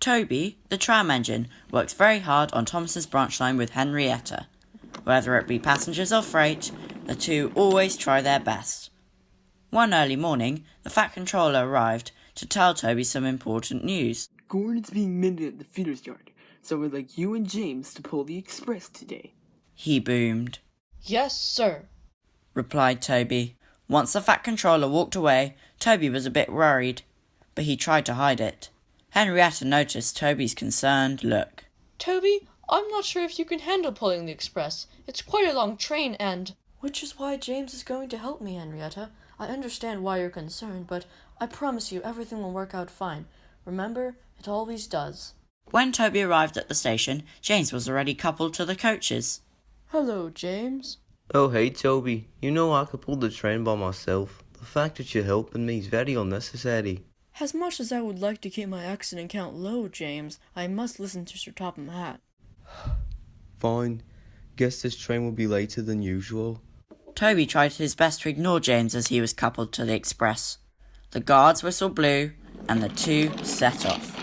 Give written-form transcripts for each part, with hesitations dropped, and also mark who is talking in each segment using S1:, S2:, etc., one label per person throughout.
S1: Toby, the tram engine, works very hard on Thomas's branch line with Henrietta. Whether it be passengers or freight, the two always try their best. One early morning, the Fat Controller arrived to tell Toby some important news.
S2: Gordon's being mended at the feeder's yard, so I'd like you and James to pull the express today.
S1: He boomed.
S3: Yes, sir,
S1: replied Toby. Once the Fat Controller walked away, Toby was a bit worried, but he tried to hide it. Henrietta noticed Toby's concerned look.
S3: Toby, I'm not sure if you can handle pulling the express. It's quite a long train and...
S4: Which is why James is going to help me, Henrietta. I understand why you're concerned, but I promise you everything will work out fine. Remember, it always does.
S1: When Toby arrived at the station, James was already coupled to the coaches.
S4: Hello, James.
S5: Oh, hey, Toby. You know I could pull the train by myself. The fact that you're helping me is very unnecessary.
S4: As much as I would like to keep my accident count low, James, I must listen to Sir Topham Hatt.
S5: Fine. Guess this train will be later than usual.
S1: Toby tried his best to ignore James as he was coupled to the express. The guard's whistle blew, and the two set off.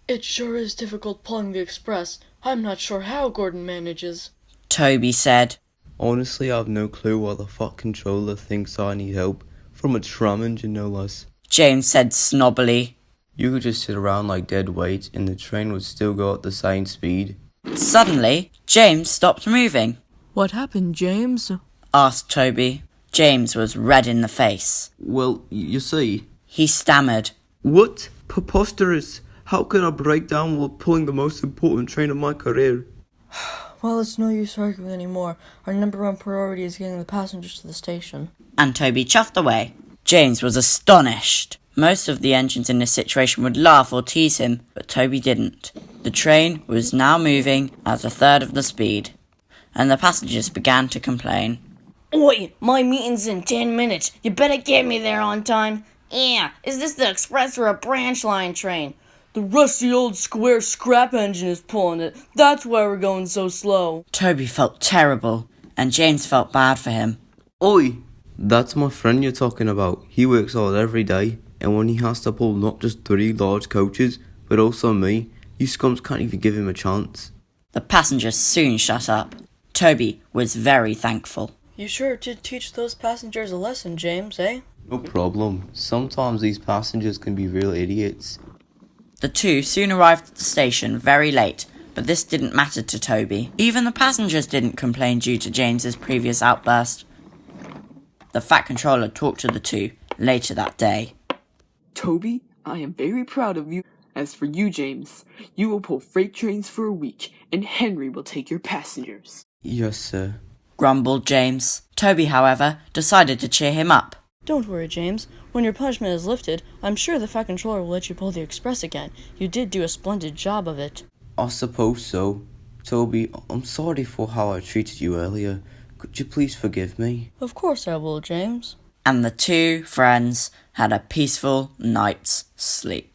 S4: It sure is difficult pulling the express. I'm not sure how Gordon manages.
S1: Toby said.
S5: Honestly, I have no clue why the Fat Controller thinks I need help. From a tram engine, no less.
S1: James said snobbily.
S5: You could just sit around like dead weight and the train would still go at the same speed.
S1: Suddenly, James stopped moving.
S4: What happened, James?
S1: Asked Toby. James was red in the face.
S5: Well, you see...
S1: He stammered.
S5: What? Preposterous! How could I break down while pulling the most important train of my career?
S4: Well, it's no use arguing anymore. Our number one priority is getting the passengers to the station.
S1: And Toby chuffed away. James was astonished. Most of the engines in this situation would laugh or tease him, but Toby didn't. The train was now moving at a third of the speed, and the passengers began to complain.
S6: Oi, my meeting's in 10 minutes. You better get me there on time. Yeah, is this the express or a branch line train?
S4: The rusty old square scrap engine is pulling it. That's why we're going so slow.
S1: Toby felt terrible, and James felt bad for him.
S5: Oi! That's my friend you're talking about. He works hard every day, and when he has to pull not just 3 large coaches, but also me, you scums can't even give him a chance.
S1: The passengers soon shut up. Toby was very thankful.
S4: You sure did teach those passengers a lesson, James, eh?
S5: No problem. Sometimes these passengers can be real idiots.
S1: The two soon arrived at the station very late, but this didn't matter to Toby. Even the passengers didn't complain due to James's previous outburst. The Fat Controller talked to the two later that day.
S2: Toby, I am very proud of you. As for you, James, you will pull freight trains for a week, and Henry will take your passengers.
S5: Yes, sir.
S1: Grumbled James. Toby, however, decided to cheer him up.
S4: Don't worry, James. When your punishment is lifted, I'm sure the Fat Controller will let you pull the express again. You did do a splendid job of it.
S5: I suppose so. Toby, I'm sorry for how I treated you earlier. Could you please forgive me?
S4: Of course I will, James.
S1: And the two friends had a peaceful night's sleep.